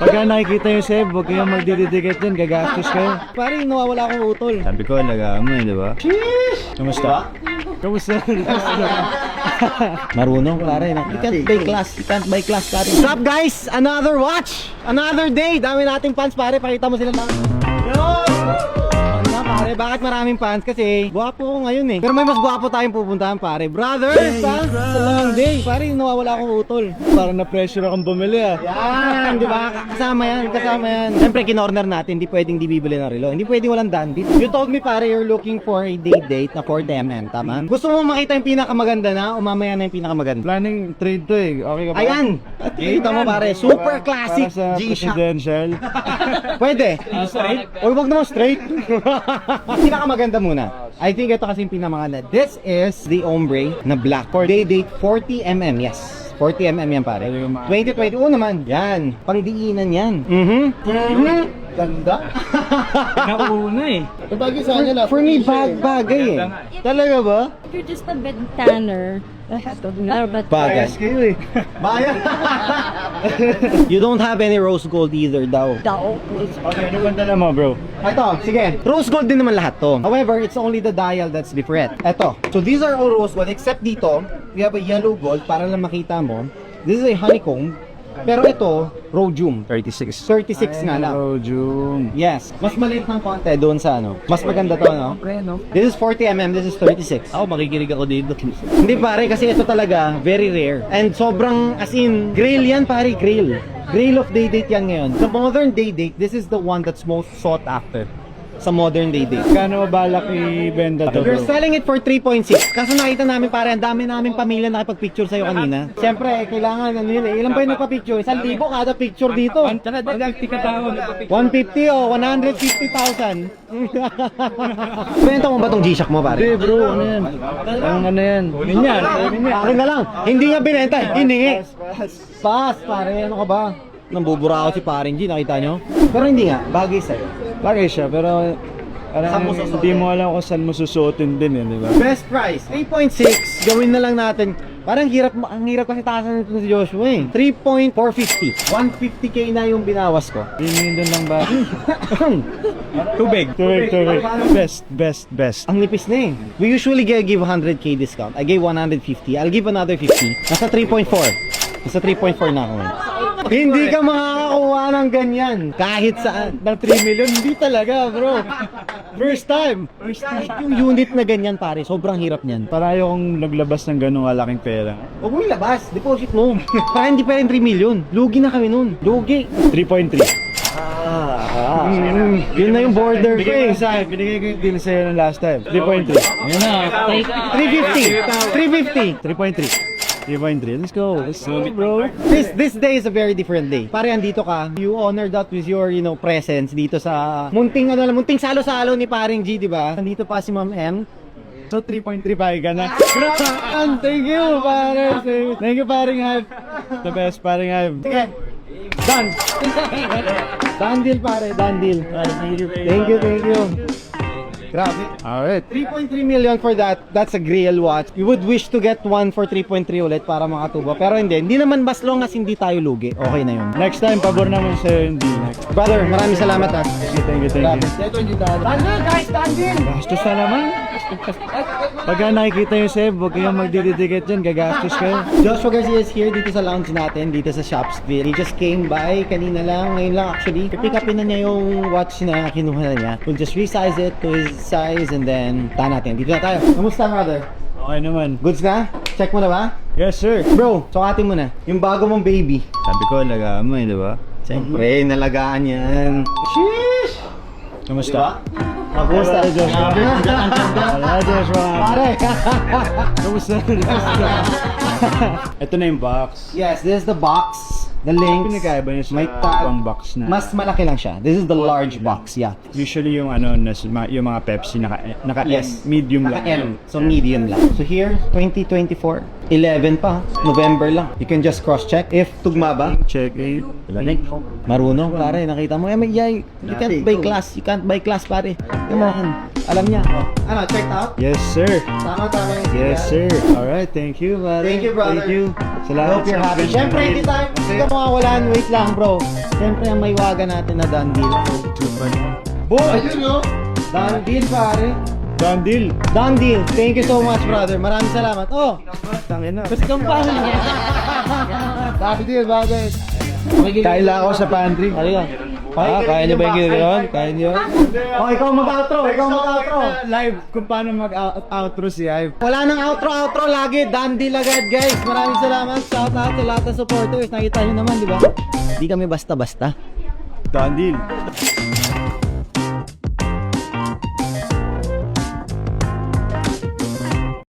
Pagka nakikita yung Seb, huwag kayong magdididikit dyan, gagastos kayo. Pare, nawawala akong utol. Sabi ko, alagaan mo eh, di ba? Kamusta? Kamusta? Marunong pare. You can't buy class. You can't buy class pare. What's up guys? Another watch. Another day. Dami nating fans pare. Pakita mo sila. Pare, bakit maraming fans? Kasi gwapo ko ngayon eh. Pero may mas gwapo tayong pupuntahan pare. Brothers ha? Sa long day. Pare, nawawala akong utol. Parang na-pressure akong bumili ah. Yan, di ba? Kasama yan, kasama yan. Siyempre, kinorner natin, hindi pwedeng di bibili ng relo. Hindi pwedeng walang dandit. You told me, pare, you're looking for a date na 40mm, tama? Gusto mo makita yung pinakamaganda na o mamaya na yung pinakamaganda? Planning trade to eh. Okay ka ba? Ayan! Kita mo, pare, super classic Para sa G-Shock. presidential. Pwede. Straight? O, wag naman straight. Pinakamaganda muna. I think ito kasi yung pinakamaganda. This is the ombre na black for day date 40mm, yes. 40mm yan pare. 2020 naman. Yan. Pangdiinan yan. Ganda. Nauna eh. Bagay sa kanya for me, bagay eh. Talaga ba? You're just a bit tanner. Bagay. kayo eh. Bayan. You don't have any rose gold either daw. Okay, ano banda naman bro? Ito, sige. Rose gold din naman lahat to. However, it's only the dial that's different. Ito. So these are all rose gold except dito, we have a yellow gold para lang makita mo. This is a honeycomb. Pero ito, rhodium. 36. 36 nga lang. Rhodium. Yes. Mas maliit ng konti doon sa ano. Mas maganda to, no? This is 40mm, this is 36. Ako makikinig ako dito. Hindi pare, kasi ito talaga, very rare. And sobrang, as in, grail yan pare, grail. Grail of day date yan ngayon. The modern day date, this is the one that's most sought after sa modern day date. Kano balak i-benda to We're bro? selling it for 3.6. Kaso nakita namin pare, ang dami namin pamilya nakipag-picture sa'yo kanina. Siyempre, kailangan, ano yun eh. Ilan ba yung nagpa-picture? 1,000 kada picture dito. 150 o 150,000. Benta mo ba tong G-Shock mo pare? Hindi bro, ano yan? Ang ano yan? Kunin yan. Akin na lang. Hindi nga binenta, hiningi. Pass, pare. Ano ka ba? Nambubura ako si paring G, nakita nyo? Pero hindi nga, bagay sa'yo. Bagay siya, pero Saan mo susuotin? hindi mo alam kung saan mo susuotin din eh, di ba? Best price, 3.6. Gawin na lang natin. Parang ang hirap kasi taasan nito si Joshua eh. 3.450. 150k na yung binawas ko. Hingin din lang ba? Tubig. Best. Ang nipis na eh. We usually give 100k discount. I gave 150. I'll give another 50. Nasa 3.4. Nasa 3.4 na ako ngayon. Hindi ka makakakuha ng ganyan. Kahit saan. Ng 3 million, hindi talaga bro. First time. Yung unit na ganyan pare, sobrang hirap niyan. Para ayokong naglabas ng ganung kalaking pera. Huwag mo ilabas. Deposit mo. Para hindi pa rin 3 million. Lugi na kami nun. Lugi. 3.3. Yun na yung border ko Binigay eh. ko sa'yo, binigay ko yung deal sa'yo ng last time. 3.3. Ayan na. 350. 3.3. 3.3. Let's go bro. This day is a very different day. Pare andito ka, you honor that with your presence dito sa munting salo-salo ni paring G, di ba? Nandito pa si Ma'am M. So 3.3 pa ka na. Thank you pare. Thank you paring Hive. The best paring Hive. Sige. Done. Done deal pare, done deal. Thank you. Grabe. Alright. 3.3 million for that. That's a Grail watch. You would wish to get one for 3.3 ulit para makatubo. Pero hindi naman mas long as hindi tayo lugi. Okay na yun. Next time, pabor naman sa'yo yung deal next. Brother, maraming salamat ha. Thank you. Done deal guys, done deal. Gastos na naman. Pagka nakikita yung Seb, huwag kayong magdididikit dyan, gagastos kayo. Joshua Garcia is here dito sa lounge natin, dito sa Shopsville. He just came by kanina lang, ngayon lang actually. Pick upin na niya yung watch na kinuha na niya. We'll just resize it to his size and then tahan natin. Dito na tayo. Kamusta brother? Okay naman. Goods na? Check mo na ba? Yes sir. Bro, sukatin mo na. Yung bago mong baby. Sabi ko, alagaan mo eh, di ba? Siyempre, nalagaan yan. Sheesh! Kamusta? Kamusta? Joshua? Wala Joshua. Pare! Kamusta? Ito na yung box. Yes, this is the box. The links. Pinagkaiba niya sa May tag. pang box na. Mas malaki lang siya. This is the large box, yeah. Usually yung ano, yung mga Pepsi naka Yes. medium lang. Naka-M. So medium lang. So here, 2024. 11 pa. November lang. You can just cross-check. If tugma ba? Check eh. Marunong pare. Nakita mo. You can't buy class. You can't buy class pare. Come on. Alam niya. Ano, checked out? Yes sir. Tama. Yes sir. Alright, thank you pare. Thank you, brother. Thank you. Salamat. I hope you're happy. Siyempre, hindi ka mawawalan. Wait lang, bro. Siyempre, ang may waga natin na done deal. Boy! Ayun no? Done deal, pare. Done deal. Done deal. Thank you so much, brother. Maraming salamat. Oh, Tangin na. Gusto pa niya. Sabi deal, brother. Kain lang ako sa pantry. halika. Kaya niyo ba yung gano'n? Kaya niyo? Oh, ikaw mag-outro. Ikaw mag-outro. Live kung paano mag-outro si Ive. Wala nang outro lagi. Done deal agad, guys. Maraming salamat. Shout out sa lahat ng supporters. Nakita nyo naman, di ba? Di kami basta-basta. Done deal.